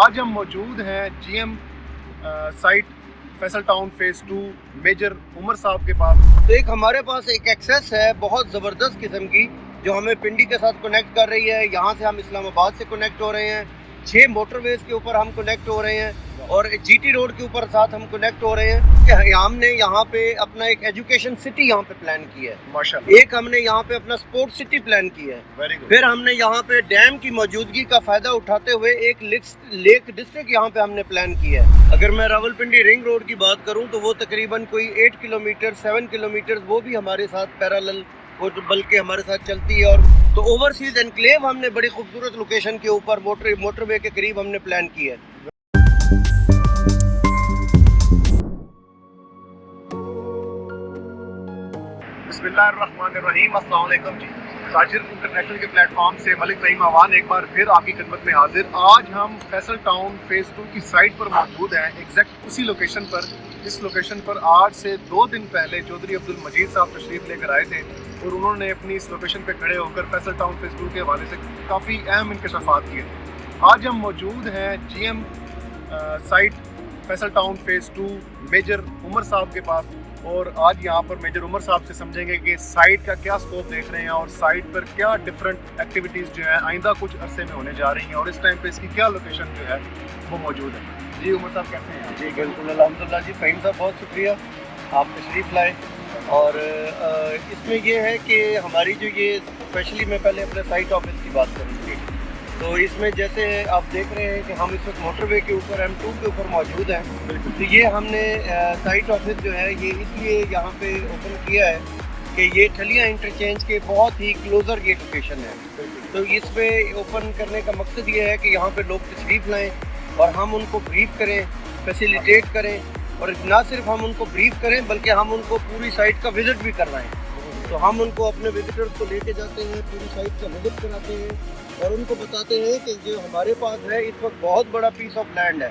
آج ہم موجود ہیں G M site Faisal town phase 2 major Umar صاحب کے پاس. تو ایک ہمارے پاس ایک ایکسیس ہے بہت زبردست قسم کی جو ہمیں پنڈی کے ساتھ کنیکٹ کر رہی ہے. یہاں سے ہم اسلام آباد سے کنیکٹ ہو رہے ہیں, 6 موٹر ویز کے اوپر ہم کنیکٹ ہو رہے ہیں اور جی ٹی روڈ کے اوپر ساتھ ہم کنیکٹ ہو رہے ہیں. کہ ہم نے یہاں پہ اپنا ایک ایجوکیشن سٹی یہاں پہ پلان کی ہے. ماشاءاللہ. ایک ہم نے یہاں پہ اپنا سپورٹ سٹی پلان کی ہے. پھر ہم نے یہاں پہ ڈیم کی موجودگی کا فائدہ اٹھاتے ہوئے ایک لیک ڈسٹرکٹ یہاں پہ ہم نے پلان کیا ہے. اگر میں راولپنڈی رنگ روڈ کی بات کروں تو وہ تقریباً کوئی 8 کلومیٹر 7 کلومیٹر وہ بھی ہمارے ساتھ پیرالل بلکہ ہمارے ساتھ چلتی ہے. اور تو اوورسیز انکلیو ہم نے بڑی خوبصورت لوکیشن کے اوپر موٹر وے کے قریب ہم نے پلان کی ہے. بسم اللہ الرحمن الرحیم. السلام علیکم جی. تاجر انٹرنیشنل کے پلیٹ فارم سے ملک فہیم آوان ایک بار پھر آپ کی خدمت میں حاضر. آج ہم فیصل ٹاؤن فیز 2 کی سائٹ پر موجود ہیں, ایگزیکٹ اسی لوکیشن پر. اس لوکیشن پر آج سے 2 دن پہلے چودھری عبدالمجید صاحب تشریف لے کر آئے تھے اور انہوں نے اپنی اس لوکیشن پہ کھڑے ہو کر فیصل ٹاؤن فیز 2 کے حوالے سے کافی اہم انکشافات کیے. آج ہم موجود ہیں G M site Faisal town phase 2 major Umar صاحب کے پاس, اور آج یہاں پر میجر عمر صاحب سے سمجھیں گے کہ سائٹ کا کیا سکوپ دیکھ رہے ہیں اور سائٹ پر کیا ڈفرینٹ ایکٹیویٹیز جو ہیں آئندہ کچھ عرصے میں ہونے جا رہی ہیں اور اس ٹائم پہ اس کی کیا لوکیشن جو ہے وہ موجود ہے. جی عمر صاحب کیسے ہیں؟ جی بالکل الحمدللہ. جی فہیم صاحب بہت شکریہ, آپ تشریف لائے. اور اس میں یہ ہے کہ ہماری جو یہ اسپیشلی میں پہلے اپنے سائٹ آفس کی بات کروں گی. تو اس میں جیسے آپ دیکھ رہے ہیں کہ ہم اس وقت موٹر وے کے اوپر M2 کے اوپر موجود ہیں. تو یہ ہم نے سائٹ آفس جو ہے یہ اس لیے یہاں پہ اوپن کیا ہے کہ یہ ٹھلیاں انٹرچینج کے بہت ہی کلوزر یہ لوکیشن ہے. تو اس پہ اوپن کرنے کا مقصد یہ ہے کہ یہاں پہ لوگ تشریف لائیں اور ہم ان کو بریف کریں, فیسیلیٹیٹ کریں, اور نہ صرف ہم ان کو بریف کریں بلکہ ہم ان کو پوری سائٹ کا وزٹ بھی کروائیں. تو ہم ان کو اپنے وزٹرز کو لے کے جاتے ہیں, پوری سائٹ کا وزٹ کراتے ہیں اور ان کو بتاتے ہیں کہ جو ہمارے پاس ہے اس وقت بہت بڑا پیس آف لینڈ ہے.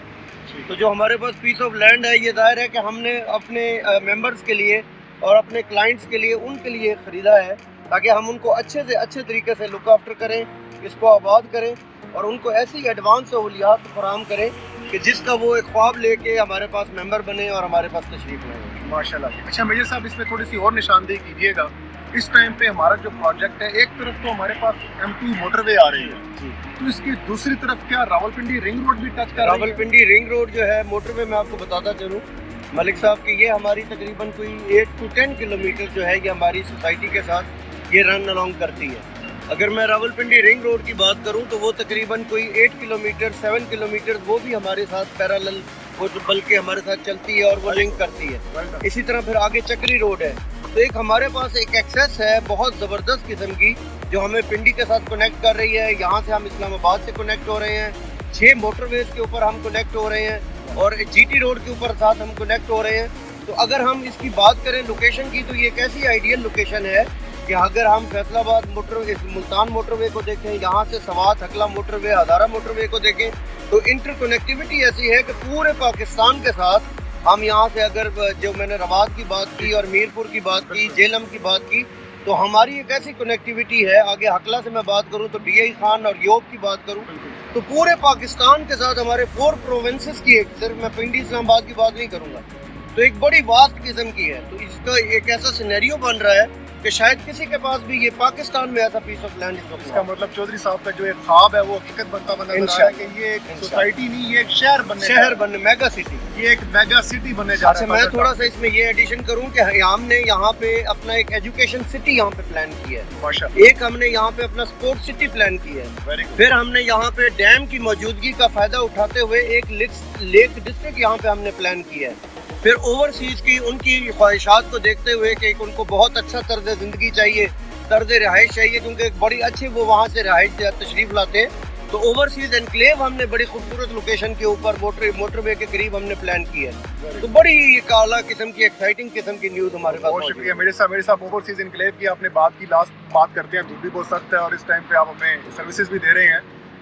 تو جو ہمارے پاس پیس آف لینڈ ہے یہ ظاہر ہے کہ ہم نے اپنے ممبرز کے لیے اور اپنے کلائنٹس کے لیے ان کے لیے خریدا ہے تاکہ ہم ان کو اچھے سے اچھے طریقے سے لک آفٹر کریں, اس کو آباد کریں اور ان کو ایسی ایڈوانس سہولیات فراہم کریں کہ جس کا وہ ایک خواب لے کے ہمارے پاس ممبر بنے اور ہمارے پاس تشریف لائیں. ماشاءاللہ. اچھا میجر صاحب اس میں تھوڑی سی اور نشاندہی کیجیے گا. اس ٹائم پہ ہمارا جو پروجیکٹ ہے ایک طرف تو ہمارے پاس M2 موٹر وے آ رہی ہے, تو اس کی دوسری طرف کیا راولپنڈی رنگ روڈ بھی ٹچ کر رہی ہے؟ راولپنڈی رنگ روڈ جو ہے موٹر وے میں آپ کو بتاتا چلوں ملک صاحب کہ یہ ہماری تقریباً کوئی 8 to 10 کلومیٹر جو ہے یہ ہماری سوسائٹی کے ساتھ یہ رن along کرتی ہے. اگر میں راولپنڈی رنگ روڈ کی بات کروں تو وہ تقریباً کوئی 8 کلومیٹر 7 کلومیٹر وہ بھی ہمارے ساتھ پیرالل بلکہ ہمارے ساتھ چلتی ہے اور وہ لنک کرتی ہے. اسی طرح پھر آگے چکری روڈ ہے. تو ایک ہمارے پاس ایک ایکسیس ہے بہت زبردست قسم کی جو ہمیں پنڈی کے ساتھ کنیکٹ کر رہی ہے. یہاں سے ہم اسلام آباد سے کنیکٹ ہو رہے ہیں, 6 موٹر ویز کے اوپر ہم کنیکٹ ہو رہے ہیں اور جی ٹی روڈ کے اوپر ساتھ ہم کنیکٹ ہو رہے ہیں. تو اگر ہم اس کی بات کریں لوکیشن کی تو یہ ایک ایسی آئیڈیل لوکیشن ہے کہ اگر ہم فیصل آباد ملتان موٹر وے کو دیکھیں, یہاں سے سوات حکلا موٹر وے, ہزارہ موٹر وے کو دیکھیں, تو انٹر کنیکٹیوٹی ایسی ہے کہ پورے پاکستان کے ساتھ ہم یہاں سے اگر جو میں نے رواد کی بات کی اور میرپور کی بات کی, جیلم کی بات کی, تو ہماری ایک ایسی کنیکٹیوٹی ہے. آگے حکلا سے میں بات کروں تو ڈی آئی خان اور یوب کی بات کروں تو پورے پاکستان کے ساتھ ہمارے 4 پروونسز کی, صرف میں پنڈی اسلام آباد کی بات نہیں کروں گا, تو ایک بڑی واسٹ قسم کی ہے. تو اس کا ایک ایسا سینیریو بن رہا ہے کہ شاید کسی کے پاس بھی یہ پاکستان میں ایسا پیس آف لینڈ اس کا مطلب چودھری صاحب کا جو ایک خواب ہے وہ حقیقت بنتا بنا رہا ہے کہ یہ ایک سوسائٹی نہیں, یہ ایک شہر بننے میگا سٹی, یہ ایک میگا سٹی بننے جا رہا ہے. میں تھوڑا سا اس میں یہ ایڈیشن کروں کہ ہم نے یہاں پہ اپنا ایک ایجوکیشن سٹی یہاں پہ پلان کیا ہے. ماشاءاللہ. ایک ہم نے یہاں پہ اپنا سپورٹ سٹی پلان کیا ہے. پھر ہم نے یہاں پہ ڈیم کی موجودگی کا فائدہ اٹھاتے ہوئے ایک لیک ڈسٹرکٹ یہاں پہ ہم نے پلان کیا ہے. پھر اوورسیز کی ان کی خواہشات کو دیکھتے ہوئے کہ ان کو بہت اچھا طرز زندگی چاہیے, طرز رہائش چاہیے, کیونکہ ایک بڑی اچھی وہ وہاں سے رہائش تشریف لاتے ہیں. تو اوورسیز انکلیو ہم نے بڑی خوبصورت لوکیشن کے اوپر موٹر وے کے قریب ہم نے پلان کیا ہے. تو بڑی ایک اعلیٰ قسم کی ایکسائٹنگ قسم کی نیوز ہمارے پاس. بہت شکریہ میرے صاحب. اوورسیز انکلیو کی آپ نے بات کی, لاسٹ بات کرتے ہیں, دھوپ بھی بہت سخت ہے اور اس ٹائم پہ آپ ہمیں سروسز بھی دے رہے ہیں.